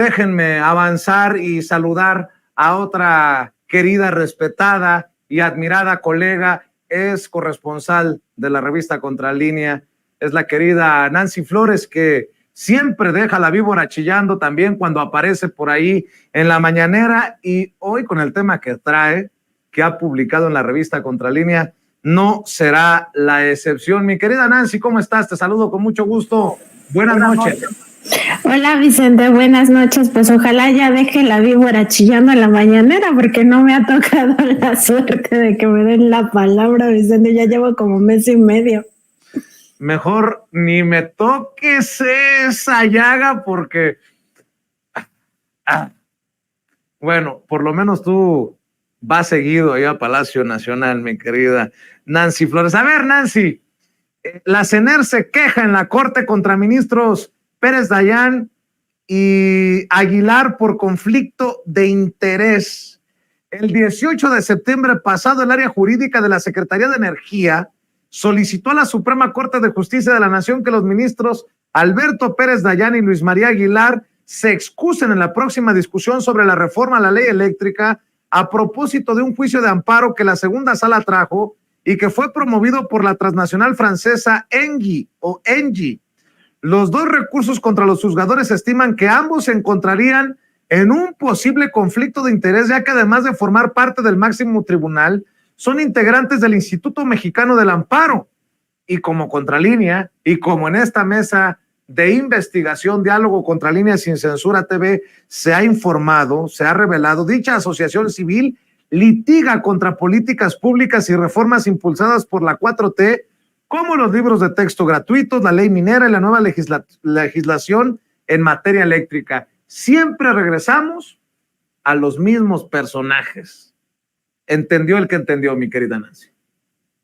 Déjenme avanzar y saludar a otra querida, respetada y admirada colega, es corresponsal de la revista Contralínea, es la querida Nancy Flores, que siempre deja la víbora chillando también cuando aparece por ahí en la mañanera, y hoy con el tema que trae, que ha publicado en la revista Contralínea, no será la excepción. Mi querida Nancy, ¿cómo estás? Te saludo con mucho gusto. Buenas noches. Hola Vicente, buenas noches. Pues ojalá ya deje la víbora chillando en la mañanera, porque no me ha tocado la suerte de que me den la palabra, Vicente. Ya llevo como mes y medio. Mejor ni me toques esa llaga porque... Bueno, por lo menos tú vas seguido ahí a Palacio Nacional, mi querida Nancy Flores. A ver, Nancy, la CENER se queja en la Corte contra ministros Pérez Dayán y Aguilar por conflicto de interés. El 18 de septiembre pasado, el área jurídica de la Secretaría de Energía solicitó a la Suprema Corte de Justicia de la Nación que los ministros Alberto Pérez Dayán y Luis María Aguilar se excusen en la próxima discusión sobre la reforma a la ley eléctrica a propósito de un juicio de amparo que la segunda sala trajo y que fue promovido por la transnacional francesa Engie. Los dos recursos contra los juzgadores estiman que ambos se encontrarían en un posible conflicto de interés, ya que además de formar parte del máximo tribunal, son integrantes del Instituto Mexicano del Amparo. Y como Contralínea, y como en esta mesa de investigación, Diálogo Contralínea Sin Censura TV, se ha informado, se ha revelado, dicha asociación civil litiga contra políticas públicas y reformas impulsadas por la 4T, como los libros de texto gratuitos, la ley minera y la nueva legislación en materia eléctrica. Siempre regresamos a los mismos personajes. ¿Entendió el que entendió, mi querida Nancy?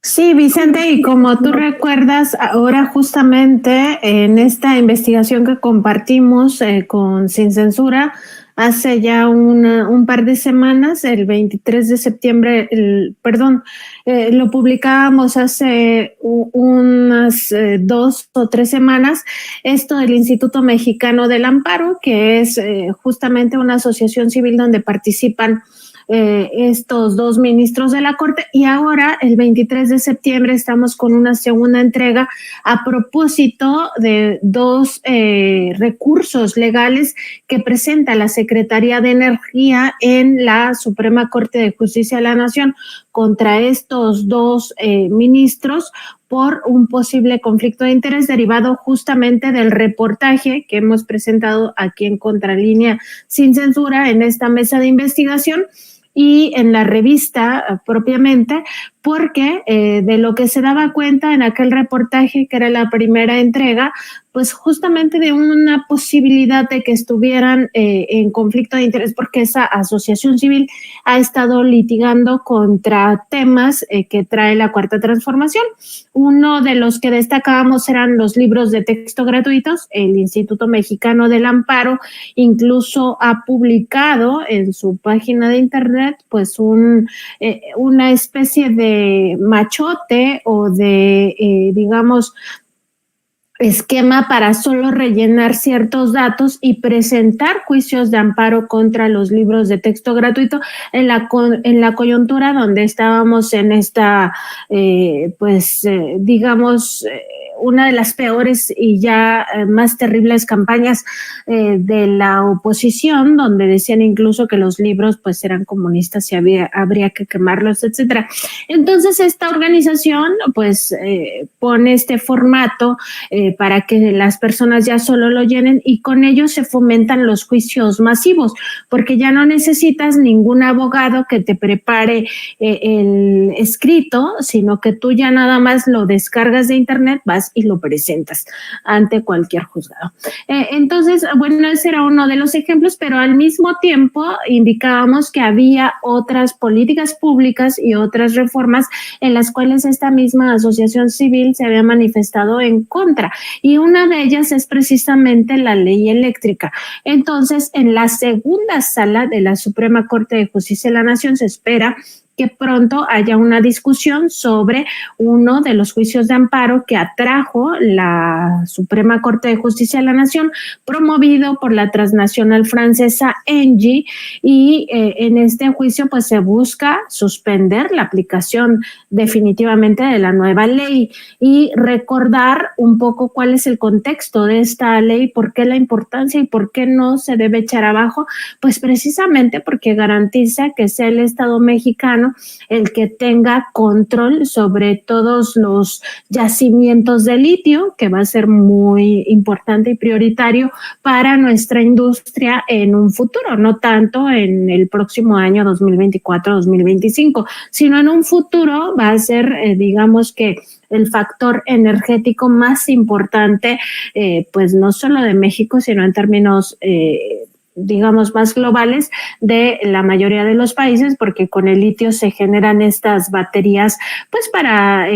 Sí, Vicente, y como tú recuerdas, ahora justamente en esta investigación que compartimos con Sin Censura, hace ya un par de semanas, el 23 de septiembre, lo publicábamos hace unas 2 o 3 semanas, esto del Instituto Mexicano del Amparo, que es justamente una asociación civil donde participan estos dos ministros de la Corte, y ahora el 23 de septiembre estamos con una segunda entrega a propósito de 2 recursos legales que presenta la Secretaría de Energía en la Suprema Corte de Justicia de la Nación contra estos 2 ministros por un posible conflicto de interés derivado justamente del reportaje que hemos presentado aquí en Contralínea Sin Censura en esta mesa de investigación y en la revista propiamente, porque de lo que se daba cuenta en aquel reportaje, que era la primera entrega, pues justamente de una posibilidad de que estuvieran en conflicto de interés, porque esa asociación civil ha estado litigando contra temas que trae la Cuarta Transformación. Uno de los que destacábamos eran los libros de texto gratuitos. El Instituto Mexicano del Amparo incluso ha publicado en su página de internet pues una especie de machote o de, digamos, esquema para solo rellenar ciertos datos y presentar juicios de amparo contra los libros de texto gratuito en la coyuntura donde estábamos en esta, digamos, una de las peores y ya más terribles campañas de la oposición, donde decían incluso que los libros pues eran comunistas y habría que quemarlos, etcétera. Entonces esta organización pues pone este formato para que las personas ya solo lo llenen, y con ello se fomentan los juicios masivos, porque ya no necesitas ningún abogado que te prepare el escrito, sino que tú ya nada más lo descargas de internet, vas y lo presentas ante cualquier juzgado. Entonces, bueno, ese era uno de los ejemplos, pero al mismo tiempo indicábamos que había otras políticas públicas y otras reformas en las cuales esta misma asociación civil se había manifestado en contra, y una de ellas es precisamente la ley eléctrica. Entonces, en la segunda sala de la Suprema Corte de Justicia de la Nación se espera que pronto haya una discusión sobre uno de los juicios de amparo que atrajo la Suprema Corte de Justicia de la Nación, promovido por la transnacional francesa Engie, y en este juicio pues se busca suspender la aplicación definitivamente de la nueva ley y recordar un poco cuál es el contexto de esta ley, por qué la importancia y por qué no se debe echar abajo, pues precisamente porque garantiza que sea el Estado mexicano el que tenga control sobre todos los yacimientos de litio, que va a ser muy importante y prioritario para nuestra industria en un futuro, no tanto en el próximo año 2024-2025, sino en un futuro va a ser, digamos que el factor energético más importante, pues no solo de México, sino en términos digamos, más globales de la mayoría de los países, porque con el litio se generan estas baterías, pues para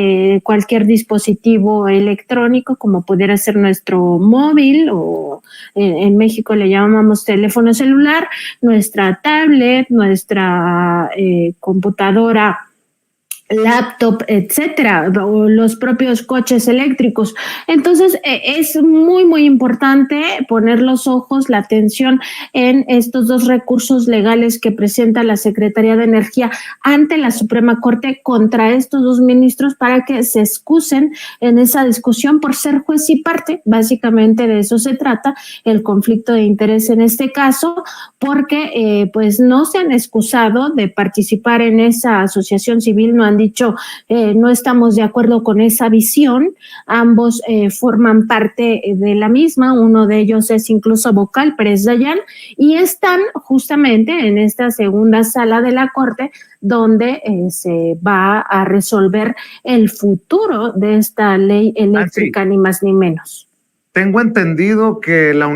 cualquier dispositivo electrónico, como pudiera ser nuestro móvil, o en México le llamamos teléfono celular, nuestra tablet, nuestra computadora, laptop, etcétera, o los propios coches eléctricos. Entonces, es muy, muy importante poner los ojos, la atención en estos dos recursos legales que presenta la Secretaría de Energía ante la Suprema Corte contra estos dos ministros para que se excusen en esa discusión por ser juez y parte. Básicamente de eso se trata, el conflicto de interés en este caso, porque pues no se han excusado de participar en esa asociación civil, no han dicho no estamos de acuerdo con esa visión, ambos forman parte de la misma, uno de ellos es incluso vocal, Pérez Dayán, y están justamente en esta segunda sala de la Corte donde se va a resolver el futuro de esta ley eléctrica, ni más ni menos. Tengo entendido que la